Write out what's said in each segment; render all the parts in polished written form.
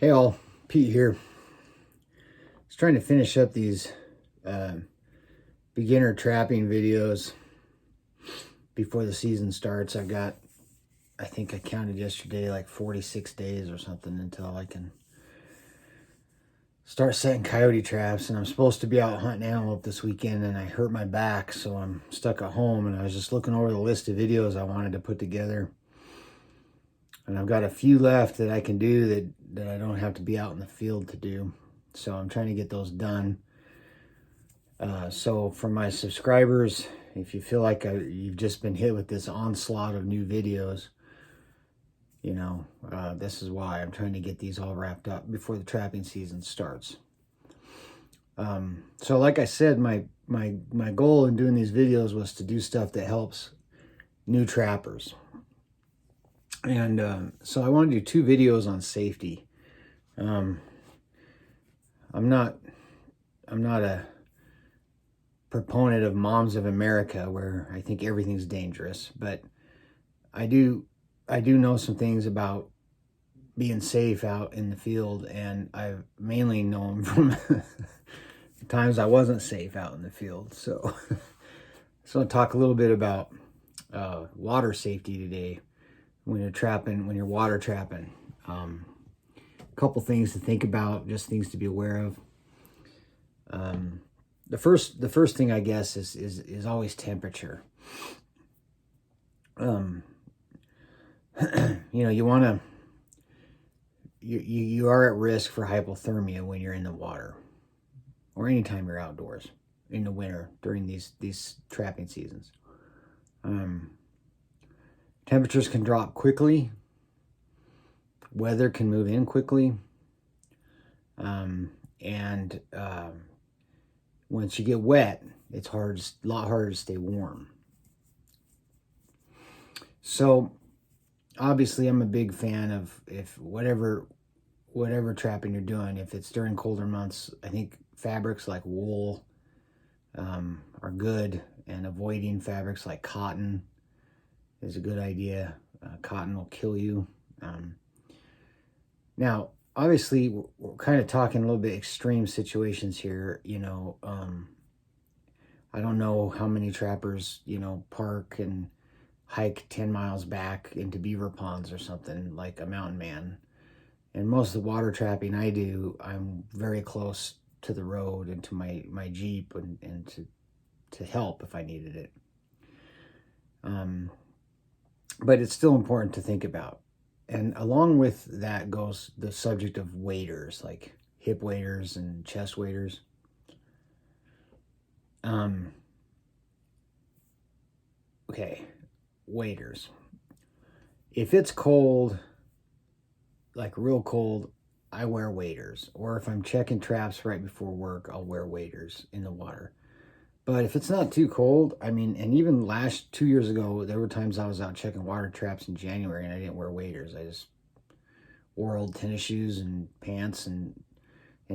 Hey all, Pete here. I was trying to finish up these beginner trapping videos before the season starts. I think I counted yesterday like 46 days or something until I can start setting coyote traps. And I'm supposed to be out hunting antelope this weekend, and I hurt my back, so I'm stuck at home. And I was just looking over the list of videos I wanted to put together. And I've got a few left that I can do that I don't have to be out in the field to do. So I'm trying to get those done. So for my subscribers, if you feel like you've just been hit with this onslaught of new videos, this is why I'm trying to get these all wrapped up before the trapping season starts. So like I said, my goal in doing these videos was to do stuff that helps new trappers. And so I want to do 2 videos on safety. I'm not a proponent of Moms of America where I think everything's dangerous, but I do know some things about being safe out in the field, and I've mainly known from times I wasn't safe out in the field. So I'll talk a little bit about water safety today when you're water trapping. A couple things to think about, just things to be aware of. The first thing, I guess, is always temperature. You are at risk for hypothermia when you're in the water, or anytime you're outdoors in the winter during these trapping seasons. Temperatures can drop quickly. Weather can move in quickly. And once you get wet, it's a lot harder to stay warm. So obviously I'm a big fan of whatever trapping you're doing, if it's during colder months, I think fabrics like wool are good, and avoiding fabrics like cotton is a good idea. Cotton will kill you. Now, obviously, we're kind of talking a little bit extreme situations here. I don't know how many trappers, park and hike 10 miles back into beaver ponds or something like a mountain man. And most of the water trapping I do, I'm very close to the road and to my Jeep and to help if I needed it. But it's still important to think about. And along with that goes the subject of waders, like hip waders and chest waders. Okay, waders. If it's cold, like real cold, I wear waders. Or if I'm checking traps right before work, I'll wear waders in the water. But if it's not too cold, and even 2 years ago, there were times I was out checking water traps in January and I didn't wear waders. I just wore old tennis shoes and pants and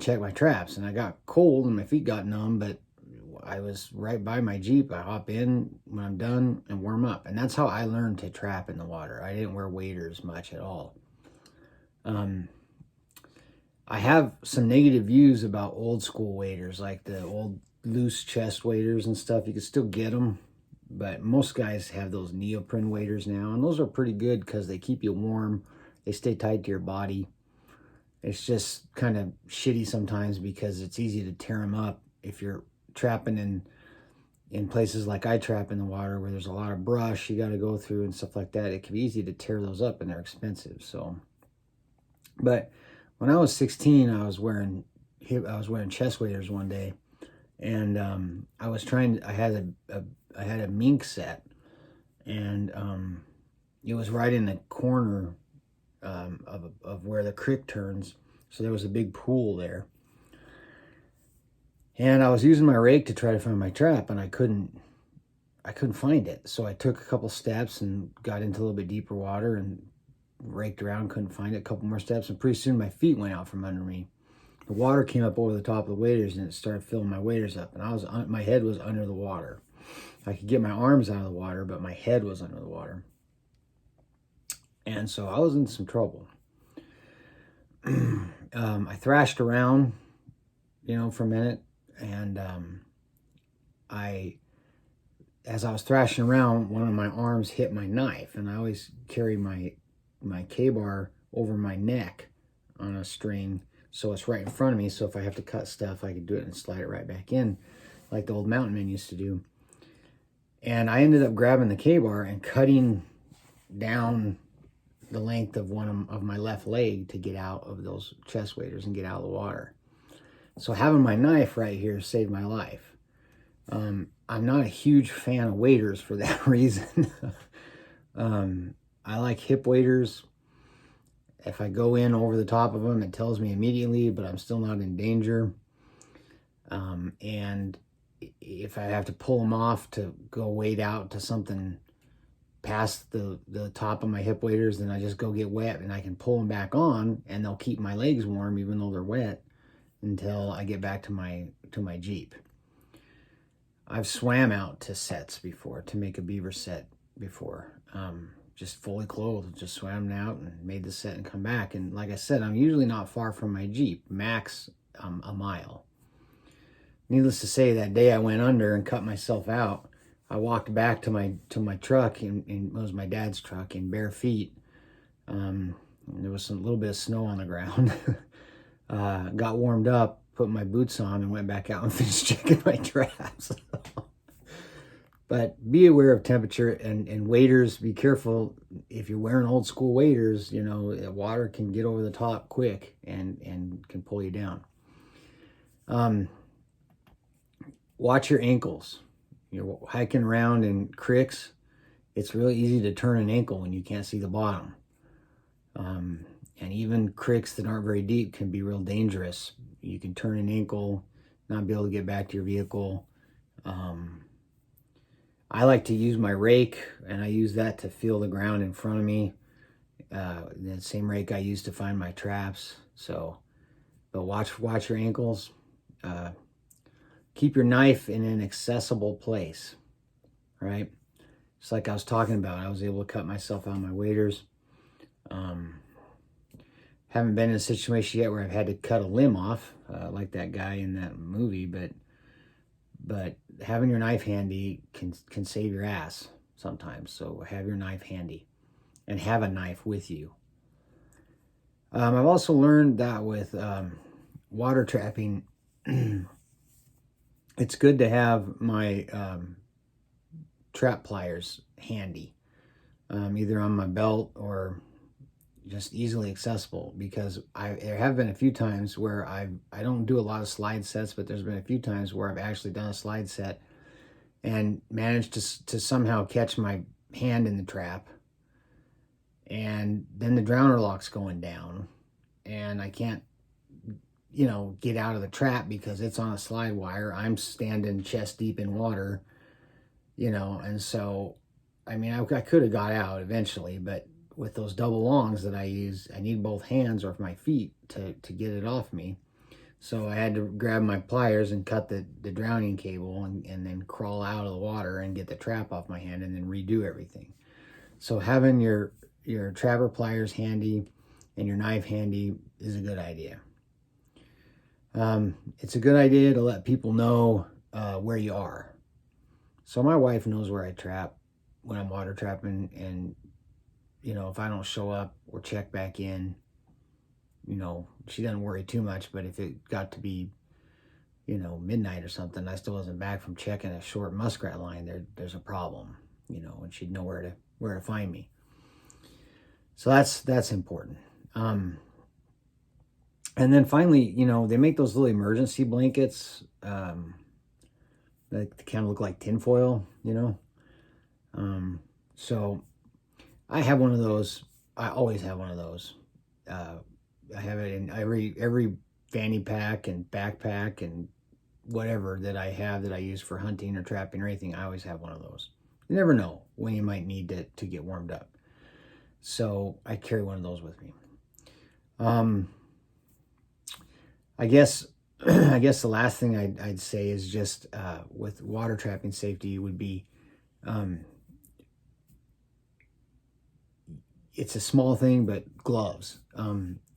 checked my traps. And I got cold and my feet got numb, but I was right by my Jeep. I hop in when I'm done and warm up. And that's how I learned to trap in the water. I didn't wear waders much at all. I have some negative views about old school waders, like the old loose chest waders and stuff. You can still get them, but most guys have those neoprene waders now, and those are pretty good because they keep you warm. They stay tight to your body. It's just kind of shitty sometimes because it's easy to tear them up if you're trapping in places like I trap in the water where there's a lot of brush you got to go through and stuff like that. It can be easy to tear those up, and they're expensive. So, but when I was 16, I was wearing chest waders one day. And I had a mink set, and it was right in the corner of where the creek turns. So there was a big pool there. And I was using my rake to try to find my trap, and I couldn't find it. So I took a couple steps and got into a little bit deeper water and raked around, couldn't find it. A couple more steps, and pretty soon my feet went out from under me. The water came up over the top of the waders, and it started filling my waders up, and my head was under the water. I could get my arms out of the water, but my head was under the water. And so I was in some trouble. I thrashed around, for a minute, and as I was thrashing around, one of my arms hit my knife, and I always carry my K-bar over my neck on a string, so it's right in front of me, so if I have to cut stuff, I can do it and slide it right back in, like the old mountain men used to do. And I ended up grabbing the K-bar and cutting down the length of one of my left leg to get out of those chest waders and get out of the water. So having my knife right here saved my life. I'm not a huge fan of waders for that reason. I like hip waders. If I go in over the top of them, it tells me immediately, but I'm still not in danger. And if I have to pull them off to go wade out to something past the top of my hip waders, then I just go get wet and I can pull them back on, and they'll keep my legs warm even though they're wet until I get back to my Jeep. I've swam out to sets before, to make a beaver set before. Just fully clothed, just swam out and made the set and come back. And like I said, I'm usually not far from my Jeep, max a mile. Needless to say, that day I went under and cut myself out. I walked back to my truck, and it was my dad's truck, in bare feet. And there was a little bit of snow on the ground. Got warmed up, put my boots on, and went back out and finished checking my traps. But be aware of temperature and waders. Be careful if you're wearing old school waders. Water can get over the top quick and can pull you down. Watch your ankles. You're hiking around in creeks. It's really easy to turn an ankle when you can't see the bottom. And even creeks that aren't very deep can be real dangerous. You can turn an ankle, not be able to get back to your vehicle. I like to use my rake, and I use that to feel the ground in front of me. The same rake I use to find my traps. But watch your ankles. Keep your knife in an accessible place, right? Just like I was talking about, I was able to cut myself out of my waders. Haven't been in a situation yet where I've had to cut a limb off, like that guy in that movie, but having your knife handy can save your ass sometimes. So have your knife handy and have a knife with you. I've also learned that with water trapping, it's good to have my trap pliers handy, either on my belt or just easily accessible, because there have been a few times where I don't do a lot of slide sets, but there's been a few times where I've actually done a slide set and managed to somehow catch my hand in the trap, and then the drowner lock's going down and I can't get out of the trap because it's on a slide wire. I'm standing chest deep in water, and so I could have got out eventually, but with those double longs that I use, I need both hands or my feet to get it off me. So I had to grab my pliers and cut the drowning cable and then crawl out of the water and get the trap off my hand and then redo everything. So having your trapper pliers handy and your knife handy is a good idea. It's a good idea to let people know where you are. So my wife knows where I trap when I'm water trapping, and if I don't show up or check back in, she doesn't worry too much. But if it got to be, midnight or something, I still wasn't back from checking a short muskrat line, there's a problem, and she'd know where to find me. So that's important. And then finally, they make those little emergency blankets that kind of look like tinfoil, so I have one of those. I always have one of those. I have it in every fanny pack and backpack and whatever that I have that I use for hunting or trapping or anything. I always have one of those. You never know when you might need to get warmed up. So I carry one of those with me. I guess the last thing I'd say is just with water trapping safety would be, it's a small thing, but gloves.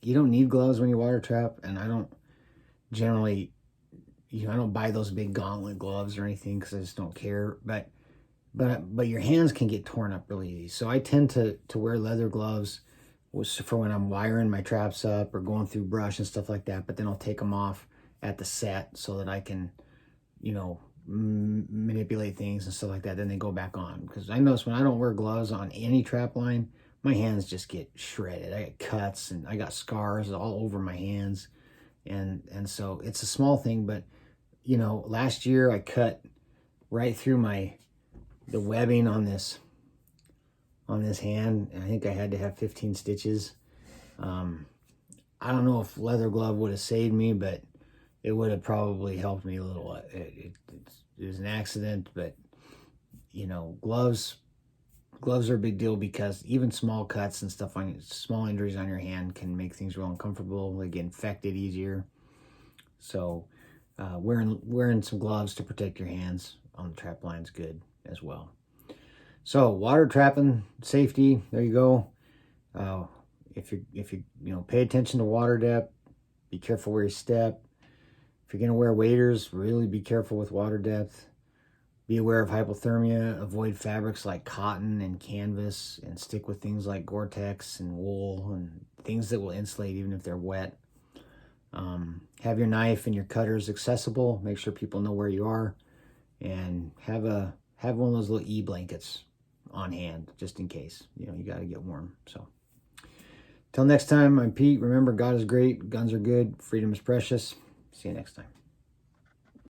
you don't need gloves when you water trap, and I don't generally, I don't buy those big gauntlet gloves or anything because I just don't care. But your hands can get torn up really easy. So I tend to wear leather gloves for when I'm wiring my traps up or going through brush and stuff like that. But then I'll take them off at the set so that I can, manipulate things and stuff like that. Then they go back on, because I notice when I don't wear gloves on any trap line, my hands just get shredded. I get cuts and I got scars all over my hands, and so it's a small thing, but last year I cut right through the webbing on this hand, and I think I had to have 15 stitches. I don't know if leather glove would have saved me, but it would have probably helped me a little. It was an accident, but gloves are a big deal, because even small cuts and stuff small injuries on your hand can make things real uncomfortable. They get infected easier. So wearing some gloves to protect your hands on the trap line is good as well. So water trapping safety, there you go. If you pay attention to water depth, be careful where you step. If you're going to wear waders, really be careful with water depth. Be aware of hypothermia. Avoid fabrics like cotton and canvas, and stick with things like Gore-Tex and wool and things that will insulate even if they're wet. Have your knife and your cutters accessible. Make sure people know where you are, and have one of those little e-blankets on hand just in case. You got to get warm. So till next time, I'm Pete. Remember, God is great. Guns are good. Freedom is precious. See you next time.